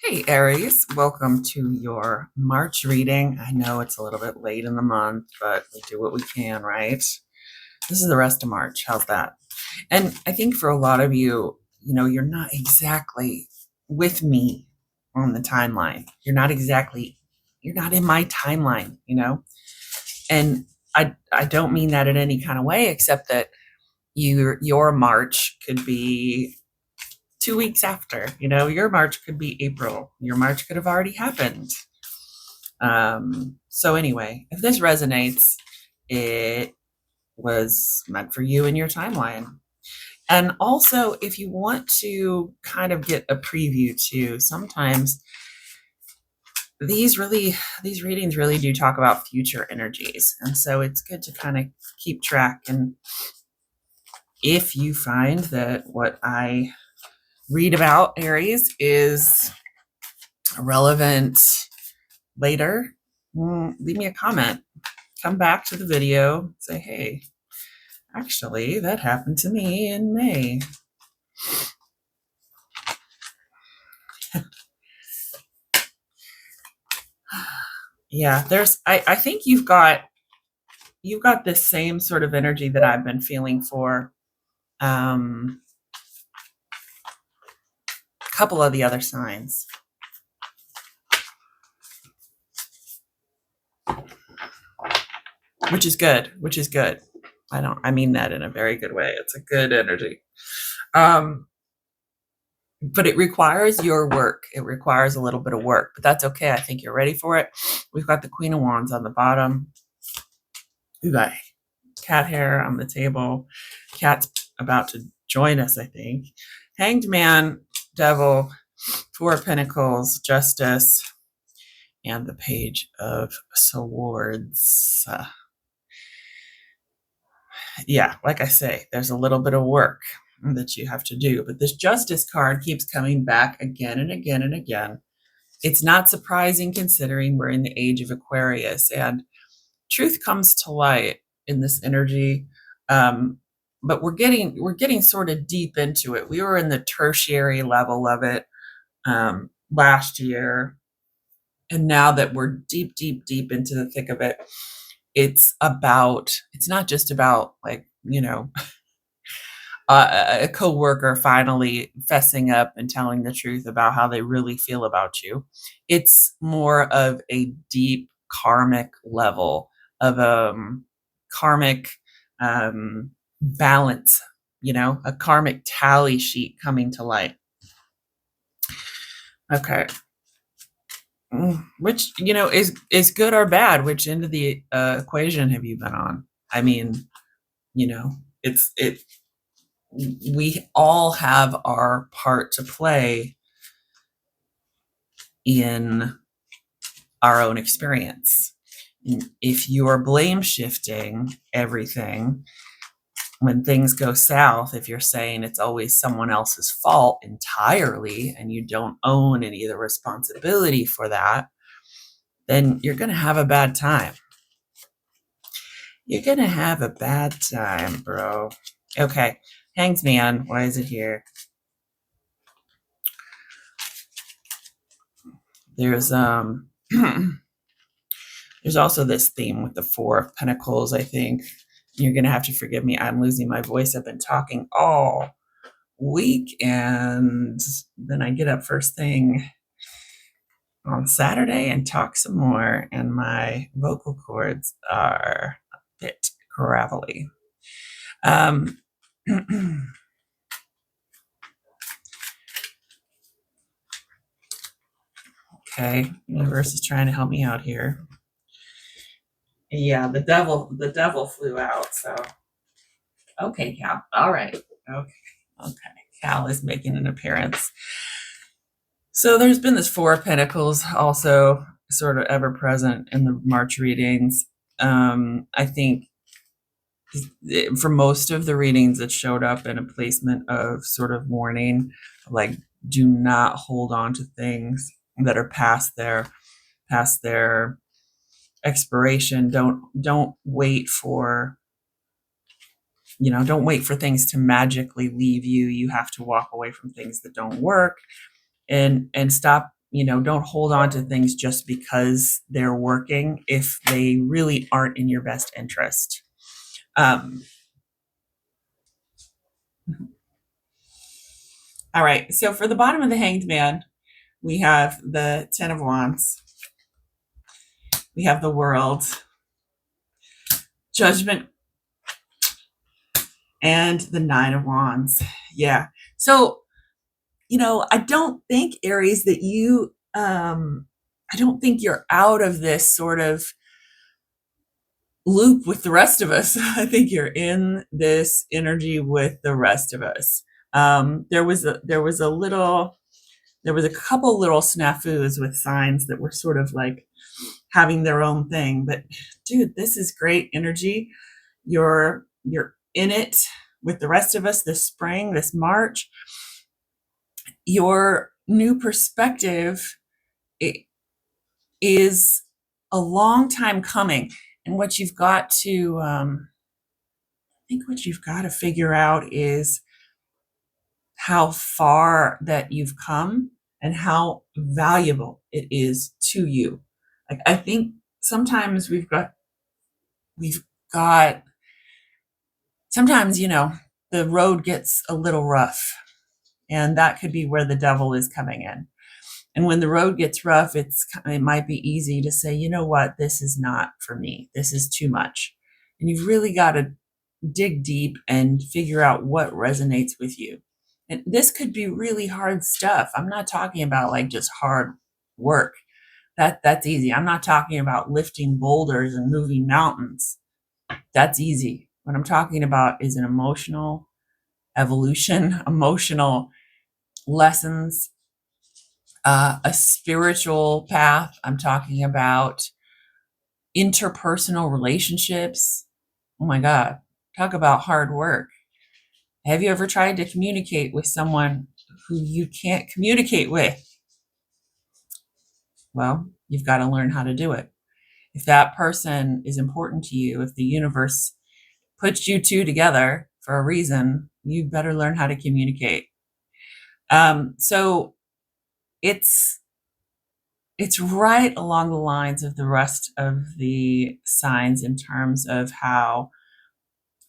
Hey Aries, welcome to your March reading. I know it's a little bit late in the month, but we do what we can, right? This is the rest of March. How's that? And I think for a lot of you, you're not exactly with me on the timeline. You're not in my timeline. And I don't mean that in any kind of way, except that your March could be 2 weeks after. Your March could be April. Your March could have already happened. So anyway, if this resonates, it was meant for you in your timeline. And also, if you want to kind of get a preview too, sometimes these readings really do talk about future energies. And so it's good to kind of keep track. And if you find that what I read about Aries is relevant later, leave me a comment. Come back to the video, say, hey, actually, that happened to me in May. Yeah, I think you've got this same sort of energy that I've been feeling for a couple of the other signs. Which is good. I mean that in a very good way. It's a good energy. But it requires your work. It requires a little bit of work, but that's okay. I think you're ready for it. We've got the Queen of Wands on the bottom. We've got cat hair on the table. Cat's about to join us, I think. Hanged Man, Devil, Four of Pentacles, Justice, and the Page of Swords. Yeah, like I say, there's a little bit of work that you have to do. But this Justice card keeps coming back again and again and again. It's not surprising considering we're in the age of Aquarius and truth comes to light in this energy. But we're getting sort of deep into it. We were in the tertiary level of it last year. And now that we're deep, deep, deep into the thick of it, it's not just about a coworker finally fessing up and telling the truth about how they really feel about you. It's more of a deep karmic level of karmic balance, a karmic tally sheet coming to light. Okay. Which, is good or bad? Which end of the equation have you been on? I mean, we all have our part to play in our own experience. If you are blame shifting everything when things go south, if you're saying it's always someone else's fault entirely and you don't own any of the responsibility for that, then you're going to have a bad time. You're going to have a bad time, bro. Okay. Hanged Man. Why is it here? There's there's also this theme with the Four of Pentacles, I think. You're going to have to forgive me. I'm losing my voice. I've been talking all week, and then I get up first thing on Saturday and talk some more, and my vocal cords are a bit gravelly. Okay, universe is trying to help me out here. Yeah, the devil flew out, so okay, Cal. All right. Okay. Cal is making an appearance. So there's been this Four of Pentacles also sort of ever present in the March readings. I think for most of the readings it showed up in a placement of sort of warning, like do not hold on to things that are past their expiration. Don't wait for don't wait for things to magically leave you. You have to walk away from things that don't work and stop don't hold on to things just because they're working if they really aren't in your best interest. Um, all right. So for the bottom of the Hanged Man, we have the Ten of Wands. We have the World, Judgment, and the Nine of Wands. Yeah. So, I don't think, Aries, that I don't think you're out of this sort of loop with the rest of us. I think you're in this energy with the rest of us. There was a couple little snafus with signs that were sort of like having their own thing, but dude, this is great energy. You're in it with the rest of us this spring, this March. Your new perspective is a long time coming, and what you've got to I think what you've got to figure out is how far that you've come and how valuable it is to you. Like, I think sometimes we've got sometimes, the road gets a little rough, and that could be where the devil is coming in. And when the road gets rough, it might be easy to say, you know what, this is not for me. This is too much. And you've really got to dig deep and figure out what resonates with you. And this could be really hard stuff. I'm not talking about like just hard work. That's easy. I'm not talking about lifting boulders and moving mountains. That's easy. What I'm talking about is an emotional evolution, emotional lessons, a spiritual path. I'm talking about interpersonal relationships. Oh my God, talk about hard work. Have you ever tried to communicate with someone who you can't communicate with? Well, you've got to learn how to do it. If that person is important to you, if the universe puts you two together for a reason, you better learn how to communicate. So it's right along the lines of the rest of the signs in terms of how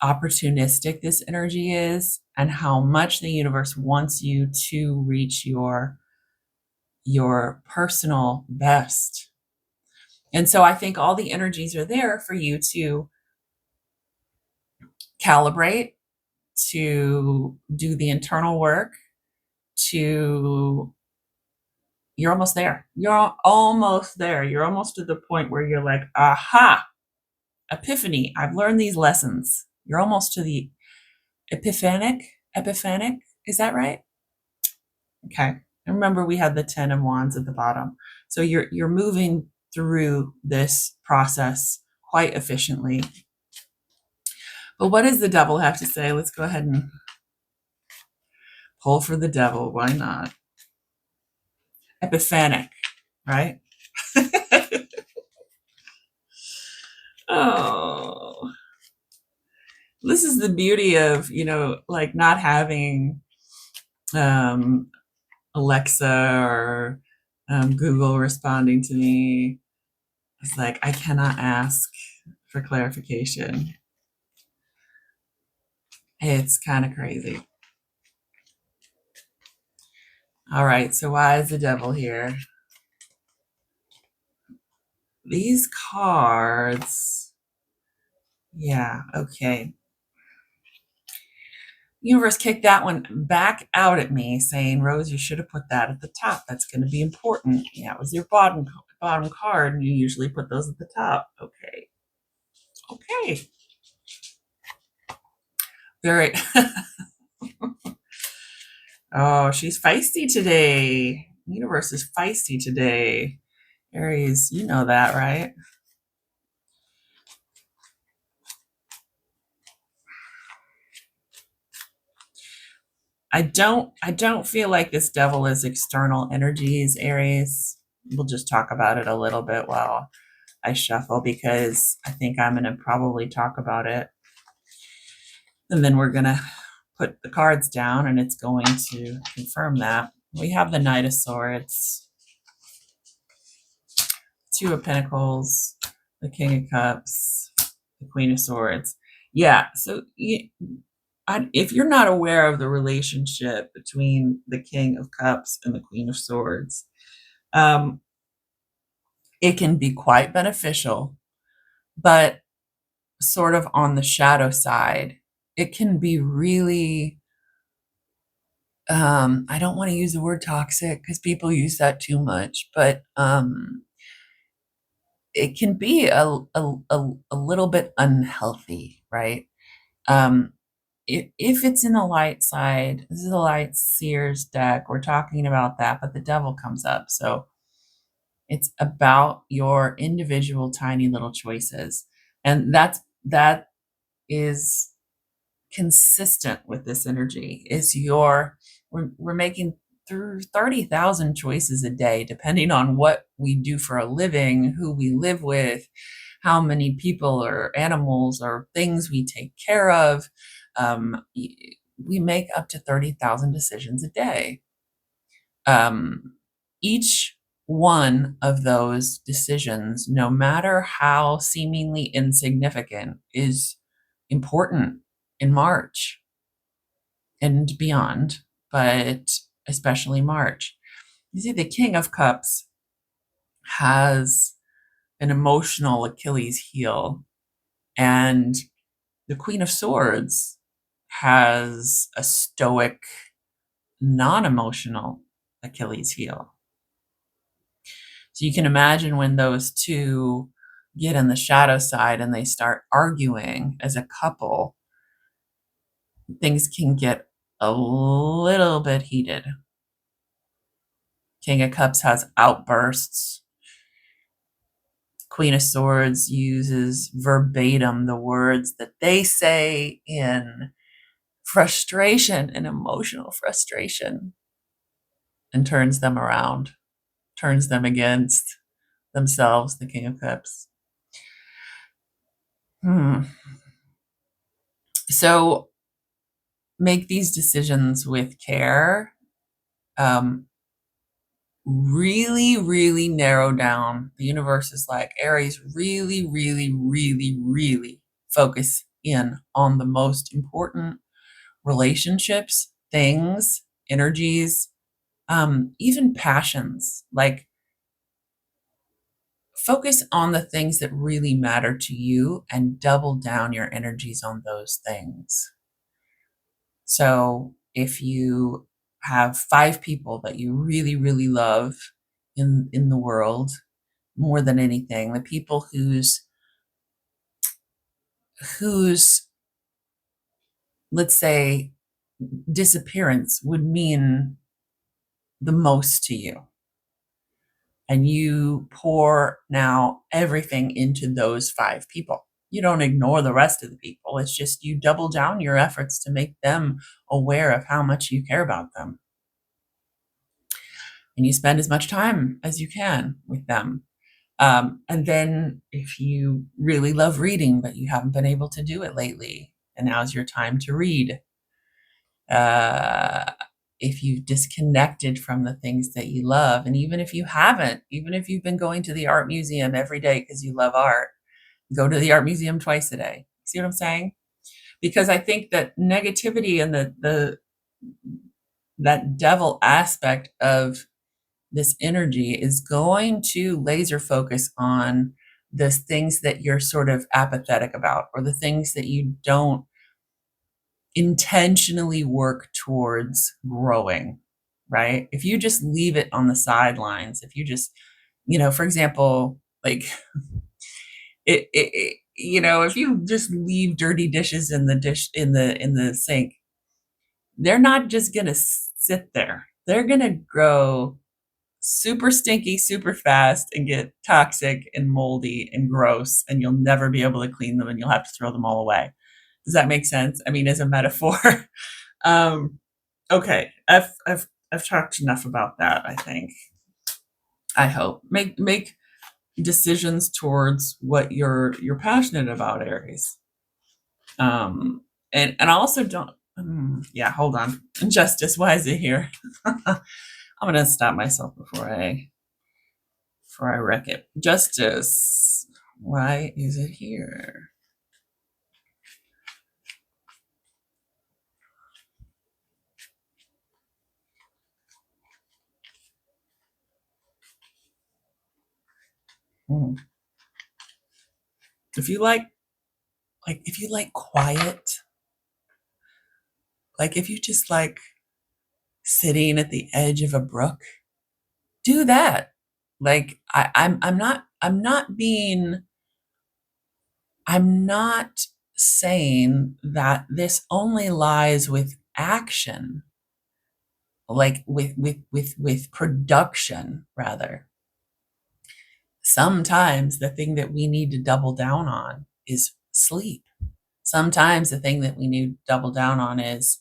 opportunistic this energy is and how much the universe wants you to reach your personal best. And so I think all the energies are there for you to calibrate, to do the internal work, to you're almost there. You're almost there. You're almost to the point where you're like, aha, epiphany. I've learned these lessons. You're almost to the epiphanic. Epiphanic. Is that right? Okay. And remember, we had the 10 of Wands at the bottom. So you're moving through this process quite efficiently. But what does the devil have to say? Let's go ahead and pull for the devil. Why not? Epiphanic, right? Oh, this is the beauty of, like not having Alexa or Google responding to me. It's like, I cannot ask for clarification. It's kind of crazy. All right, so why is the devil here? These cards. Yeah, okay. Universe kicked that one back out at me, saying, Rose, you should have put that at the top. That's going to be important. Yeah, it was your bottom card, and you usually put those at the top. Okay. Very. Oh, she's feisty today. Universe is feisty today. Aries, you know that, right? I don't feel like this devil is external energies, Aries. We'll just talk about it a little bit while I shuffle, because I think I'm going to probably talk about it. And then we're going to put the cards down, and it's going to confirm that. We have the Knight of Swords. Two of Pentacles, the King of Cups, the Queen of Swords. Yeah, so if you're not aware of the relationship between the King of Cups and the Queen of Swords, it can be quite beneficial, but sort of on the shadow side, it can be really, I don't want to use the word toxic because people use that too much, but it can be a little bit unhealthy, right? If it's in the light side, this is the light seers deck, we're talking about that, but the devil comes up. So it's about your individual tiny little choices. And that is consistent with this energy. Is we're making through 30,000 choices a day, depending on what we do for a living, who we live with, how many people or animals or things we take care of. We make up to 30,000 decisions a day. Each one of those decisions, no matter how seemingly insignificant, is important in March and beyond, but especially March. You see, the King of Cups has an emotional Achilles heel, and the Queen of Swords has a stoic, non-emotional Achilles heel. So you can imagine when those two get in the shadow side and they start arguing as a couple, things can get a little bit heated. King of Cups has outbursts. Queen of Swords uses verbatim the words that they say in frustration and emotional frustration and turns them around, turns them against themselves, the King of Cups. So make these decisions with care. Really, really narrow down. The universe is like, Aries, really, really, really, really focus in on the most important relationships, things, energies, even passions. Like, focus on the things that really matter to you and double down your energies on those things. So if you have 5 people that you really, really love in the world, more than anything, the people whose let's say disappearance would mean the most to you, and you pour now everything into those 5 people. You don't ignore the rest of the people. It's just you double down your efforts to make them aware of how much you care about them. And you spend as much time as you can with them. And then if you really love reading, but you haven't been able to do it lately, and now's your time to read. If you've disconnected from the things that you love, and even if you haven't, even if you've been going to the art museum every day because you love art, go to the art museum twice a day. See what I'm saying? Because I think that negativity and that devil aspect of this energy is going to laser focus on the things that you're sort of apathetic about, or the things that you don't intentionally work towards growing, right? If you just leave it on the sidelines, if you just, for example, like if you just leave dirty dishes in the sink, they're not just going to sit there. They're going to grow super stinky, super fast, and get toxic and moldy and gross, and you'll never be able to clean them, and you'll have to throw them all away. Does that make sense? I mean, as a metaphor. Okay, I've talked enough about that, I think. I hope. Make decisions towards what you're passionate about, Aries. And also don't yeah, hold on. Justice, why is it here? I'm gonna stop myself before I before I wreck it. Justice. Why is it here? Hmm. If you like quiet, like if you just like sitting at the edge of a brook, do that. Like I'm not saying that this only lies with action, like with production rather. Sometimes the thing that we need to double down on is sleep. Sometimes the thing that we need to double down on is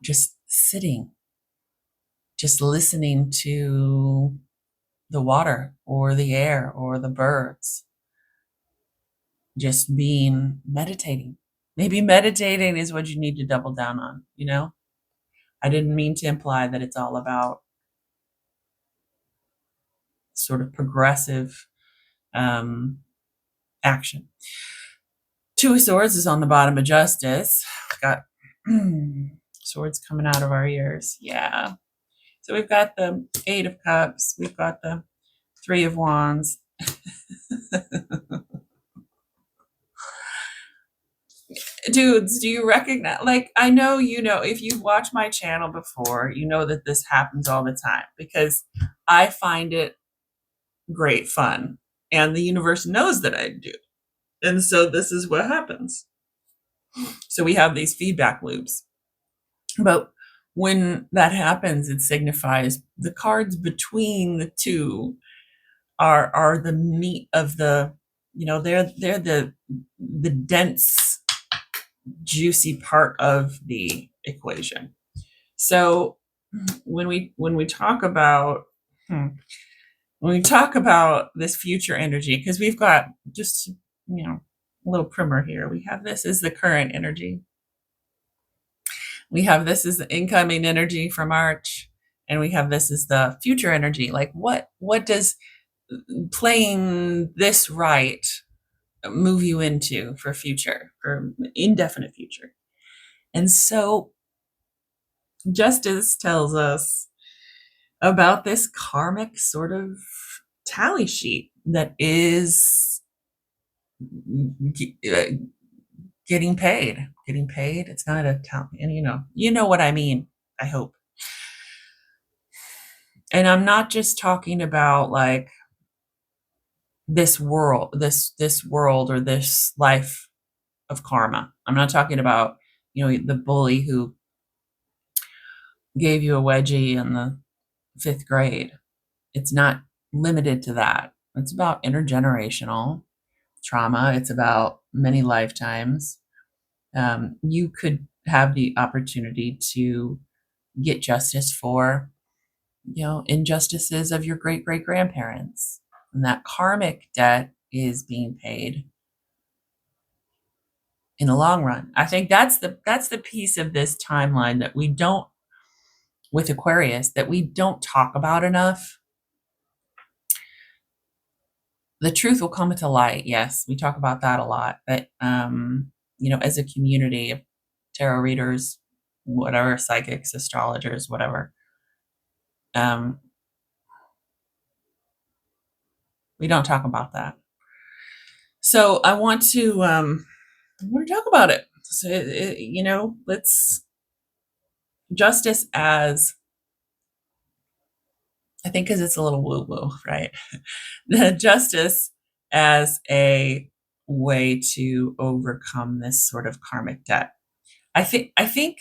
just sitting, just listening to the water or the air or the birds, just being meditating. Maybe meditating is what you need to double down on, you know? I didn't mean to imply that it's all about sort of progressive action. Two of Swords is on the bottom of Justice. Got swords coming out of our ears. Yeah. So we've got the Eight of Cups. We've got the Three of Wands. Dudes, do you recognize? Like, I know you know, if you've watched my channel before, you know that this happens all the time because I find it great fun. And the universe knows that I do. And so this is what happens. So we have these feedback loops. But when that happens, it signifies the cards between the two are the meat of the, you know, they're the dense, juicy part of the equation. So when we talk about when we talk about this future energy, because we've got just, you know, a little primer here. We have this as the current energy. We have this as the incoming energy for March, and we have this as the future energy. Like what does playing this right move you into for future, for indefinite future? And so Justice tells us about this karmic sort of tally sheet that is getting paid. Getting paid. It's not a tally, and you know what I mean, I hope. And I'm not just talking about like this world or this life of karma. I'm not talking about, the bully who gave you a wedgie in the 5th grade. It's not limited to that. It's about intergenerational trauma. It's about many lifetimes. You could have the opportunity to get justice for, injustices of your great great grandparents. And that karmic debt is being paid in the long run. I think that's the piece of this timeline that we don't, with Aquarius, that we don't talk about enough. The truth will come to light. Yes, we talk about that a lot. But as a community of tarot readers, whatever, psychics, astrologers, whatever, we don't talk about that. So I want to talk about it. So let's justice as, I think, because it's a little woo woo, right? The justice as a way to overcome this sort of karmic debt. I think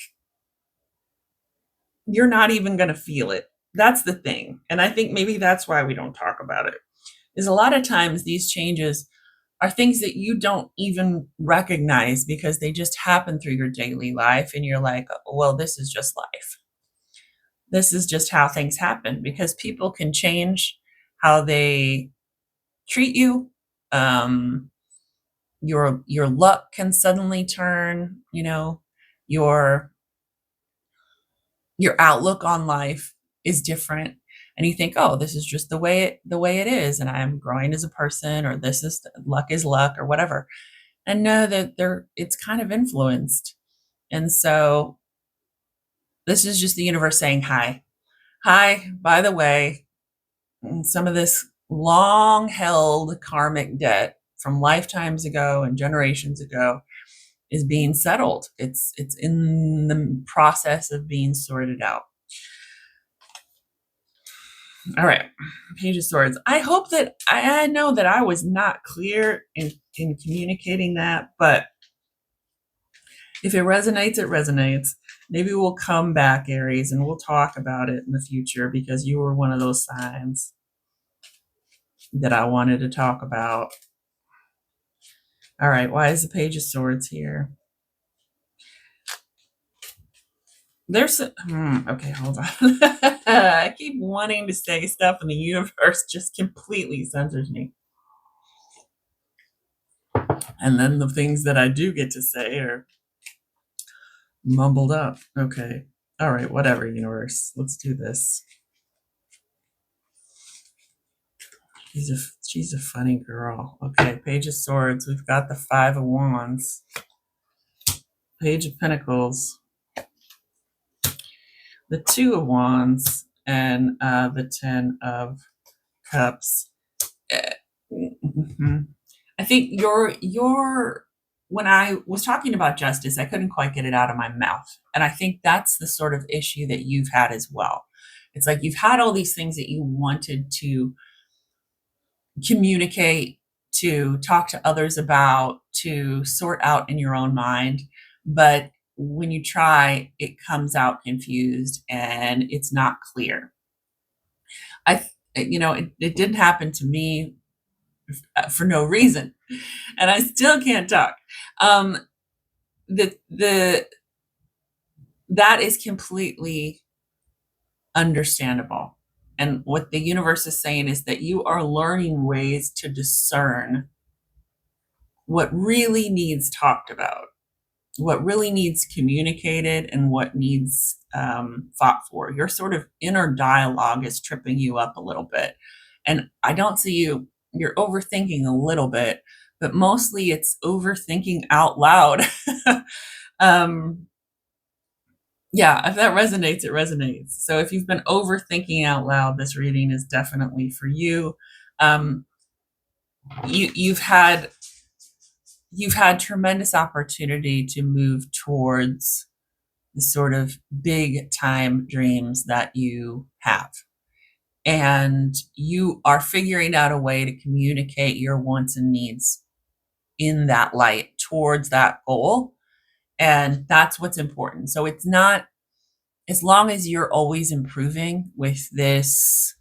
you're not even going to feel it. That's the thing. And I think maybe that's why we don't talk about it. Is a lot of times these changes are things that you don't even recognize because they just happen through your daily life. And you're like, well, this is just life. This is just how things happen, because people can change how they treat you. Your luck can suddenly turn, your outlook on life is different. and you think, oh, this is just the way it is, and I'm growing as a person, or this is luck or whatever. And know that it's kind of influenced. And so this is just the universe saying, hi, by the way, some of this long held karmic debt from lifetimes ago and generations ago is being settled. It's in the process of being sorted out. All right, Page of Swords. I hope that I know that I was not clear in communicating that, but if it resonates, it resonates. Maybe we'll come back, Aries, and we'll talk about it in the future, because you were one of those signs that I wanted to talk about. All right, why is the Page of Swords here? There's okay, hold on. I keep wanting to say stuff, and the universe just completely censors me. And then the things that I do get to say are mumbled up. Okay. All right, whatever, universe. Let's do this. She's a funny girl. Okay, Page of Swords. We've got the Five of Wands. Page of Pentacles. The Two of Wands, and the Ten of Cups. Mm-hmm. I think when I was talking about justice, I couldn't quite get it out of my mouth. And I think that's the sort of issue that you've had as well. It's like you've had all these things that you wanted to communicate, to talk to others about, to sort out in your own mind. But when you try, it comes out confused and it's not clear. It didn't happen to me for no reason, and I still can't talk. That is completely understandable. And what the universe is saying is that you are learning ways to discern what really needs talked about, what really needs communicated, and what needs fought for. Your sort of inner dialogue is tripping you up a little bit. And I don't see you're overthinking a little bit, but mostly it's overthinking out loud. Yeah, if that resonates, it resonates. So if you've been overthinking out loud, this reading is definitely for you. You've had tremendous opportunity to move towards the sort of big time dreams that you have. And you are figuring out a way to communicate your wants and needs in that light towards that goal. And that's what's important. So it's not, as long as you're always improving with this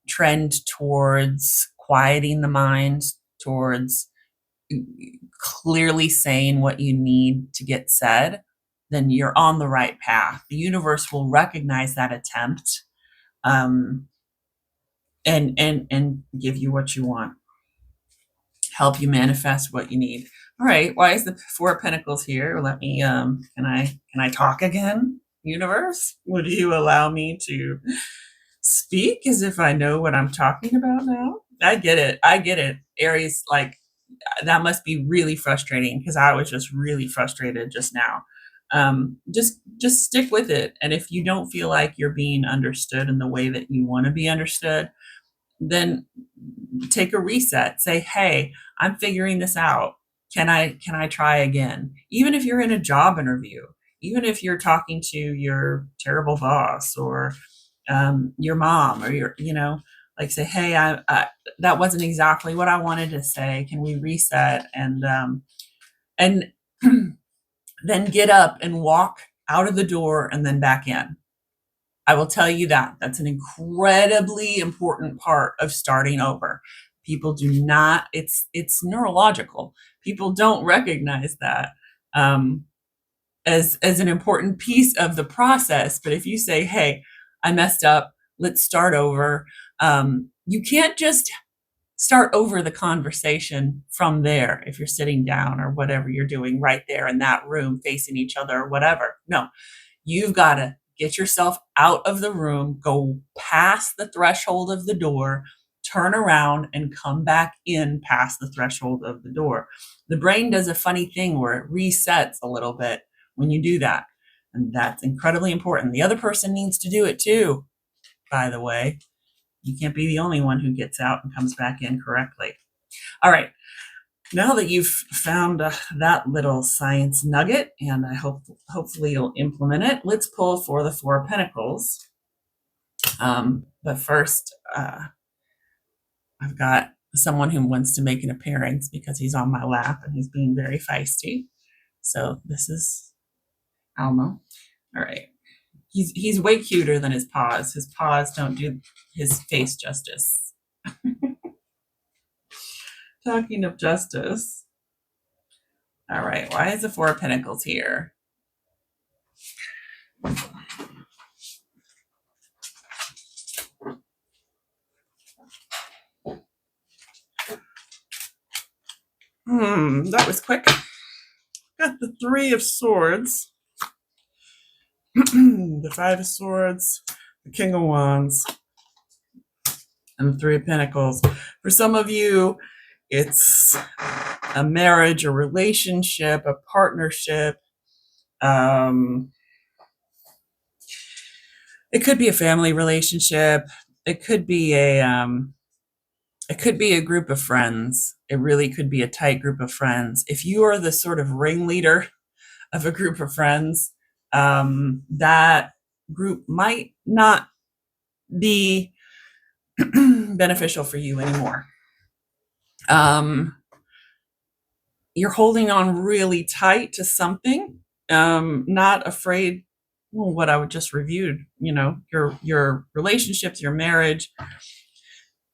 trend towards quieting the mind, towards clearly saying what you need to get said, then you're on the right path. The universe will recognize that attempt, and give you what you want, help you manifest what you need. All right, why is the Four of Pentacles here? Let me can I talk again? Universe, would you allow me to speak as if I know what I'm talking about now? I get it. Aries, like, that must be really frustrating, because I was just really frustrated just now. Just stick with it. And if you don't feel like you're being understood in the way that you want to be understood, then take a reset. Say, hey, I'm figuring this out. Can I try again? Even if you're in a job interview, even if you're talking to your terrible boss, or your mom, or like, say, hey, I that wasn't exactly what I wanted to say. Can we reset? And then get up and walk out of the door and then back in. I will tell you that that's an incredibly important part of starting over. People do not, it's neurological. People don't recognize that as an important piece of the process. But if you say, hey, I messed up, let's start over, you can't just start over the conversation from there if you're sitting down or whatever you're doing right there in that room facing each other or whatever. No, you've got to get yourself out of the room, go past the threshold of the door, turn around and come back in past the threshold of the door. The brain does a funny thing where it resets a little bit when you do that. And that's incredibly important. The other person needs to do it too, by the way. You can't be the only one who gets out and comes back in correctly. All right. Now that you've found that little science nugget, and I hopefully you'll implement it, let's pull for the Four of Pentacles. But first, I've got someone who wants to make an appearance because he's on my lap and he's being very feisty. So this is Almo. All right. He's way cuter than his paws. His paws don't do his face justice. Talking of justice. All right. Why is the Four of Pentacles here? That was quick. Got the Three of Swords, the Five of Swords, the King of Wands, and the Three of Pentacles. For some of you, it's a marriage, a relationship, a partnership. It could be a family relationship. It could be a group of friends. It really could be a tight group of friends. If you are the sort of ringleader of a group of friends, that group might not be beneficial for you anymore. You're holding on really tight to something, not afraid. Well, what I would just reviewed, your relationships, your marriage,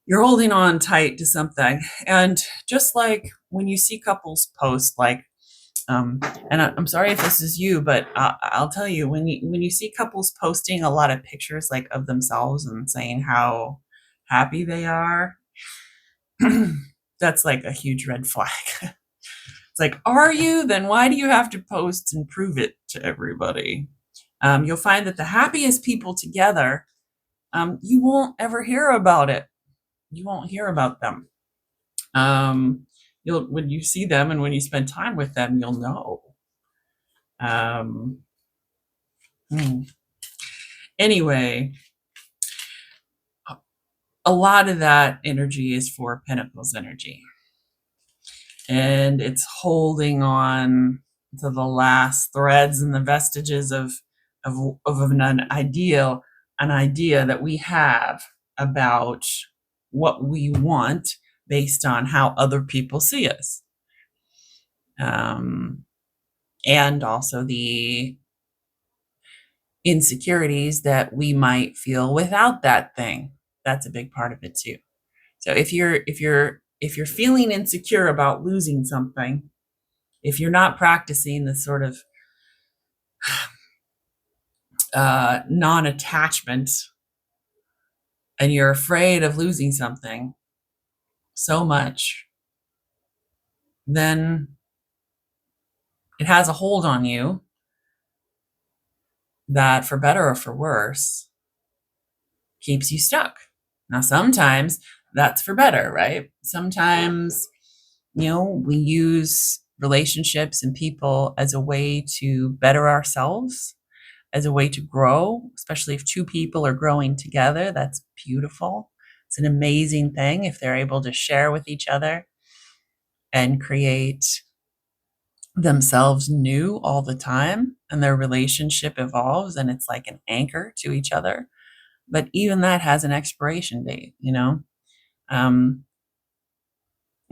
you're holding on tight to something. And just like when you see couples post, like, and I'm sorry if this is you, but I'll tell you, when you see couples posting a lot of pictures like of themselves and saying how happy they are, that's like a huge red flag. It's like, are you? Then why do you have to post and prove it to everybody? You'll find that the happiest people together, you won't ever hear about it. You won't hear about them. When you see them and when you spend time with them, you'll know. Anyway, a lot of that energy is Four of Pentacles energy. And it's holding on to the last threads and the vestiges of an idea that we have about what we want based on how other people see us. And also the insecurities that we might feel without that thing. That's a big part of it too. So if you're feeling insecure about losing something, if you're not practicing the sort of non-attachment, and you're afraid of losing something so much, then it has a hold on you that, for better or for worse, keeps you stuck. Now, sometimes that's for better, right? Sometimes, we use relationships and people as a way to better ourselves, as a way to grow, especially if two people are growing together. That's beautiful. It's an amazing thing if they're able to share with each other and create themselves new all the time, and their relationship evolves and it's like an anchor to each other. But even that has an expiration date,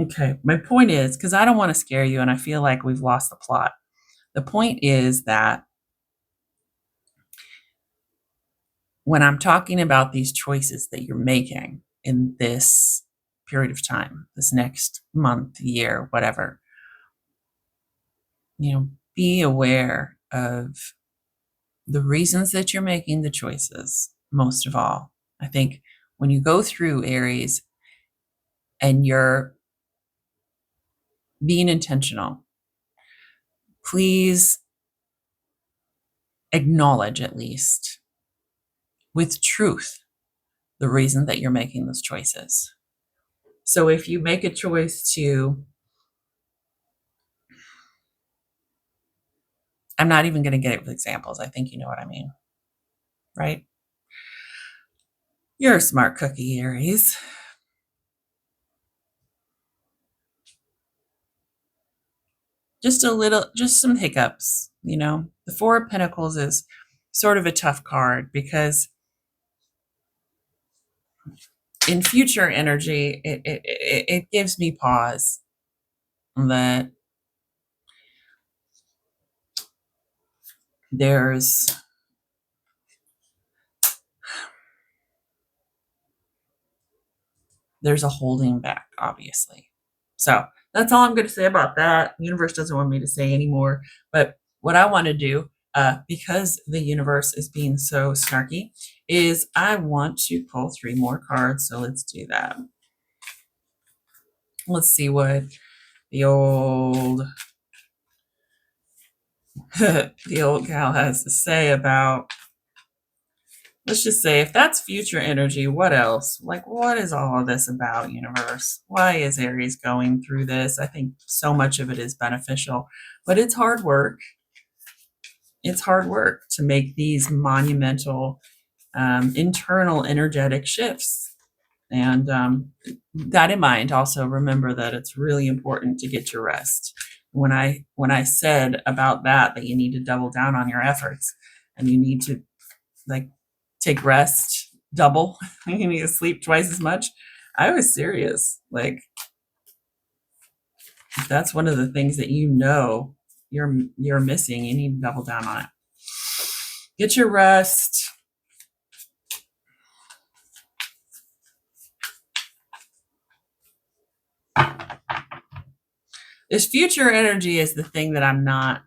Okay, my point is, because I don't want to scare you and I feel like we've lost the plot. The point is that when I'm talking about these choices that you're making in this period of time, this next month, year, whatever, be aware of the reasons that you're making the choices. Most of all, I think when you go through Aries and you're being intentional, please acknowledge at least with truth the reason that you're making those choices. So if you make a choice to, I'm not even going to get it with examples. I think you know what I mean, right? You're a smart cookie, Aries. Just some hiccups, you know. The Four of Pentacles is sort of a tough card because in future energy, it gives me pause that there's a holding back, obviously. So that's all I'm going to say about that. The universe doesn't want me to say anymore. But what I want to do, because the universe is being so snarky, is I want to pull 3 more cards. So let's do that. Let's see what the old the old gal has to say about, let's just say, if that's future energy, what else? Like, what is all of this about, universe? Why is Aries going through this? I think so much of it is beneficial, but it's hard work. It's hard work to make these monumental internal energetic shifts. And that in mind, also remember that it's really important to get your rest. When I said about that you need to double down on your efforts and you need to like take rest double, you need to sleep twice as much, I was serious. Like, if that's one of the things that you know you're missing, you need to double down on it. Get your rest. This future energy is the thing that I'm not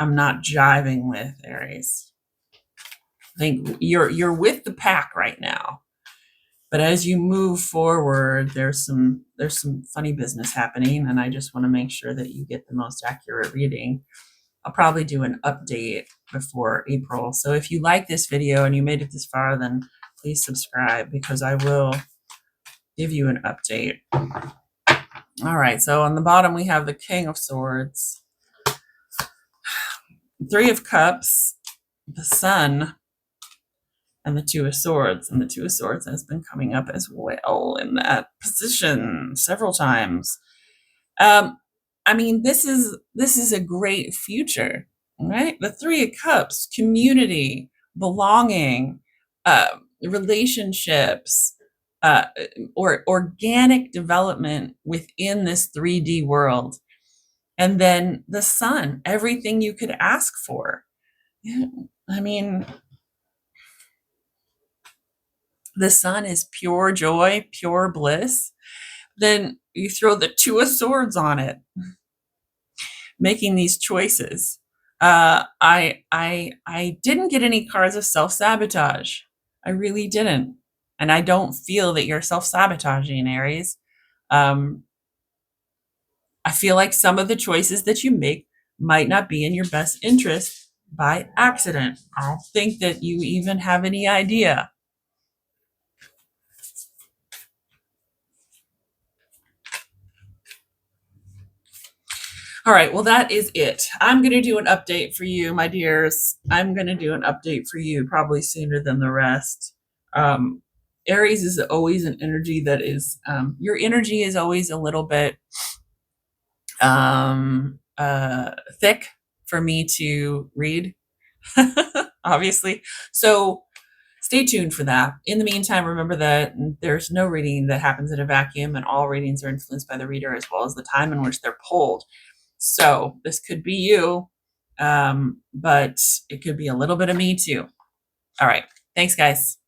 jiving with, Aries. I think you're with the pack right now. But as you move forward, there's some funny business happening, and I just want to make sure that you get the most accurate reading. I'll probably do an update before April. So if you like this video and you made it this far, then please subscribe because I will give you an update. All right, so on the bottom we have the King of Swords, 3 of Cups, the Sun, and the 2 of Swords. And the 2 of Swords has been coming up as well in that position several times. I mean, this is a great future, right? The 3 of Cups, community, belonging, relationships, or organic development within this 3D world. And then the Sun, everything you could ask for. Yeah, I mean, the Sun is pure joy, pure bliss. Then you throw the 2 of Swords on it, making these choices. I didn't get any cards of self-sabotage. I really didn't. And I don't feel that you're self-sabotaging, Aries. I feel like some of the choices that you make might not be in your best interest by accident. I don't think that you even have any idea. All right, well, that is it. I'm going to do an update for you, my dears. I'm going to do an update for you probably sooner than the rest. Aries is always an energy that is, your energy is always a little bit thick for me to read, obviously. So stay tuned for that. In the meantime, remember that there's no reading that happens in a vacuum, and all readings are influenced by the reader as well as the time in which they're pulled. So this could be you, but it could be a little bit of me too. All right. Thanks, guys.